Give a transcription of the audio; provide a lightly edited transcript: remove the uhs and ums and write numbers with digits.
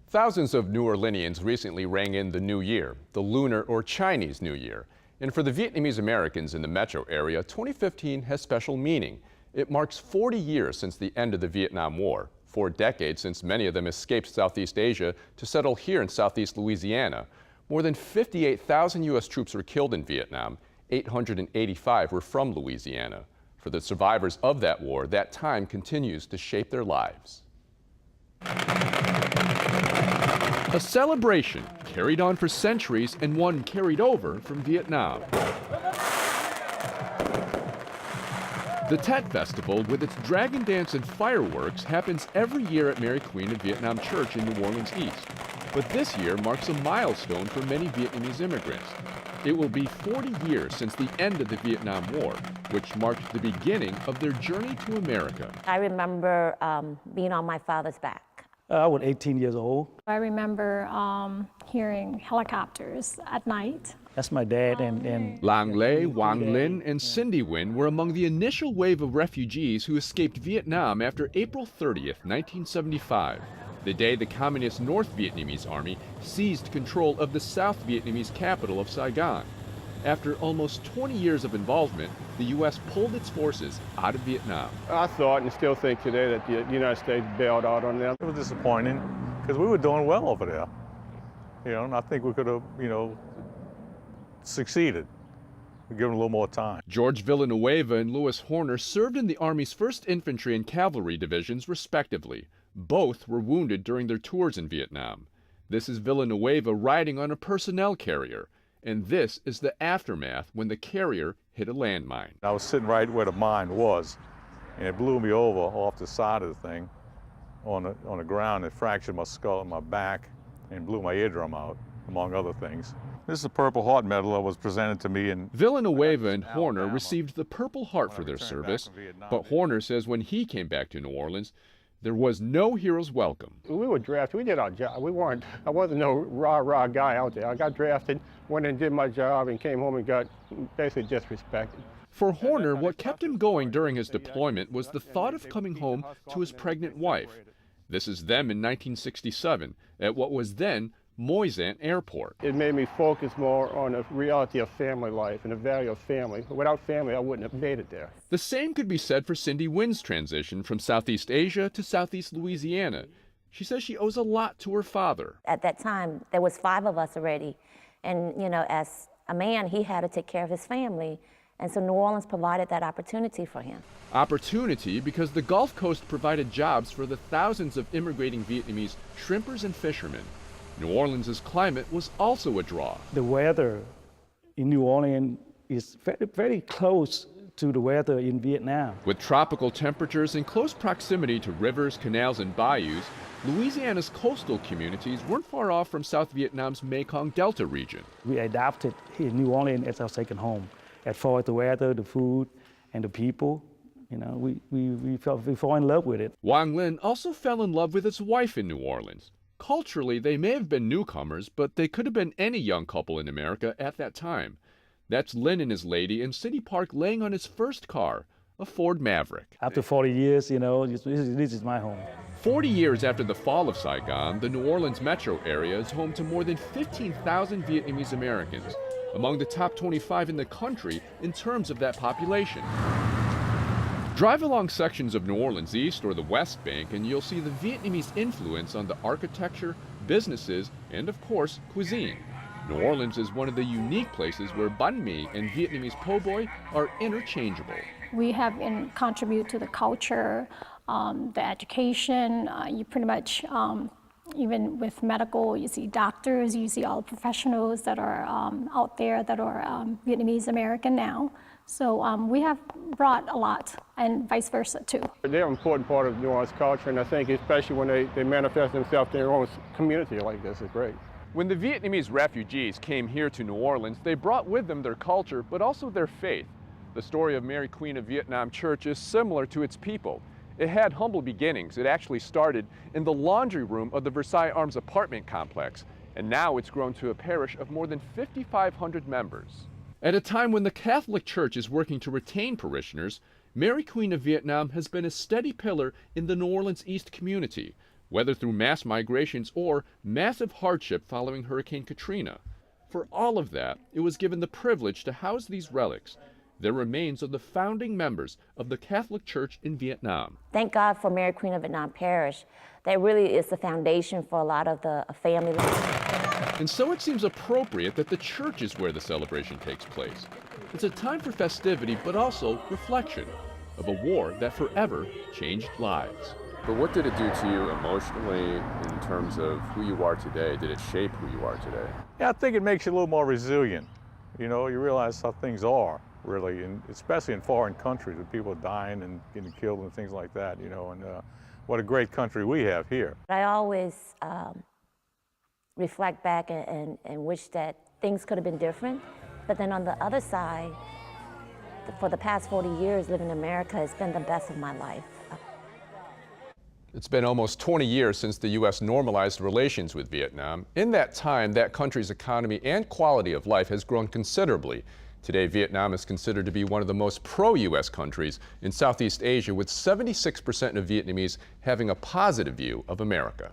Thousands of New Orleanians recently rang in the new year, the Lunar or Chinese New Year. And for the Vietnamese Americans in the metro area, 2015 has special meaning. It marks 40 years since the end of the Vietnam War, 4 decades since many of them escaped Southeast Asia to settle here in Southeast Louisiana. More than 58,000 U.S. troops were killed in Vietnam. 885 were from Louisiana. For the survivors of that war, that time continues to shape their lives. A celebration carried on for centuries and one carried over from Vietnam. The Tet Festival, with its dragon dance and fireworks, happens every year at Mary Queen of Vietnam Church in New Orleans East. But this year marks a milestone for many Vietnamese immigrants. It will be 40 years since the end of the Vietnam War, which marked the beginning of their journey to America. I remember being on my father's back. I was 18 years old. I remember hearing helicopters at night. That's my dad and Lang Lê, Wang Linh, and Cindy Nguyen were among the initial wave of refugees who escaped Vietnam after April 30th, 1975, the day the Communist North Vietnamese Army seized control of the South Vietnamese capital of Saigon. After almost 20 years of involvement, the U.S. pulled its forces out of Vietnam. I thought and still think today that the United States bailed out on them. It was disappointing because we were doing well over there, and I think we could have, succeeded. Given a little more time. George Villanueva and Louis Horner served in the Army's 1st Infantry and Cavalry Divisions, respectively. Both were wounded during their tours in Vietnam. This is Villanueva riding on a personnel carrier. And this is the aftermath when the carrier hit a landmine. I was sitting right where the mine was, and it blew me over off the side of the thing on the ground. It fractured my skull and my back and blew my eardrum out, among other things. This is a Purple Heart medal that was presented to me in Villanueva and Horner received the Purple Heart for their service, but Horner says when he came back to New Orleans, there was no hero's welcome. We were drafted. We did our job. I wasn't no rah-rah guy out there. I got drafted, went and did my job, and came home and got basically disrespected. For Horner, what kept him going during his deployment was the thought of coming home to his pregnant wife. This is them in 1967 at what was then Moisant Airport. It made me focus more on the reality of family life and the value of family. Without family, I wouldn't have made it there. The same could be said for Cindy Nguyen's transition from Southeast Asia to Southeast Louisiana. She says she owes a lot to her father. At that time, there was 5 of us already. And, as a man, he had to take care of his family. And so New Orleans provided that opportunity for him. Opportunity because the Gulf Coast provided jobs for the thousands of immigrating Vietnamese shrimpers and fishermen. New Orleans' climate was also a draw. the weather in New Orleans is very, very close to the weather in Vietnam. With tropical temperatures in close proximity to rivers, canals, and bayous, Louisiana's coastal communities weren't far off from South Vietnam's Mekong Delta region. We adopted here in New Orleans as our second home. As far as the weather, the food, and the people, we fall in love with it. Wang Linh also fell in love with his wife in New Orleans. Culturally, they may have been newcomers, but they could have been any young couple in America at that time. That's Lin and his lady in City Park laying on his first car, a Ford Maverick. After 40 years, this is my home. 40 years after the fall of Saigon, the New Orleans metro area is home to more than 15,000 Vietnamese Americans, among the top 25 in the country in terms of that population. Drive along sections of New Orleans East or the West Bank and you'll see the Vietnamese influence on the architecture, businesses, and of course, cuisine. New Orleans is one of the unique places where banh mi and Vietnamese po' boy are interchangeable. We have contribute to the culture, the education. You pretty much, even with medical, you see doctors, you see all the professionals that are out there that are Vietnamese American now. So we have brought a lot, and vice versa too. They're an important part of New Orleans culture, and I think especially when they manifest themselves in their own community like this is great. When the Vietnamese refugees came here to New Orleans, they brought with them their culture, but also their faith. The story of Mary Queen of Vietnam Church is similar to its people. It had humble beginnings. It actually started in the laundry room of the Versailles Arms apartment complex, and now it's grown to a parish of more than 5,500 members. At a time when the Catholic Church is working to retain parishioners, Mary Queen of Vietnam has been a steady pillar in the New Orleans East community, whether through mass migrations or massive hardship following Hurricane Katrina. For all of that, it was given the privilege to house these relics, the remains of the founding members of the Catholic Church in Vietnam. Thank God for Mary Queen of Vietnam Parish. That really is the foundation for a lot of the family life. And so it seems appropriate that the church is where the celebration takes place. It's a time for festivity, but also reflection of a war that forever changed lives. But what did it do to you emotionally in terms of who you are today? Did it shape who you are today? Yeah, I think it makes you a little more resilient. You know, you realize how things are, really, and especially in foreign countries with people dying and getting killed and things like that, you know, and what a great country we have here. I always reflect back and wish that things could have been different. But then on the other side, for the past 40 years living in America has been the best of my life. It's been almost 20 years since the U.S. normalized relations with Vietnam. In that time, that country's economy and quality of life has grown considerably. Today, Vietnam is considered to be one of the most pro-U.S. countries in Southeast Asia, with 76% of Vietnamese having a positive view of America.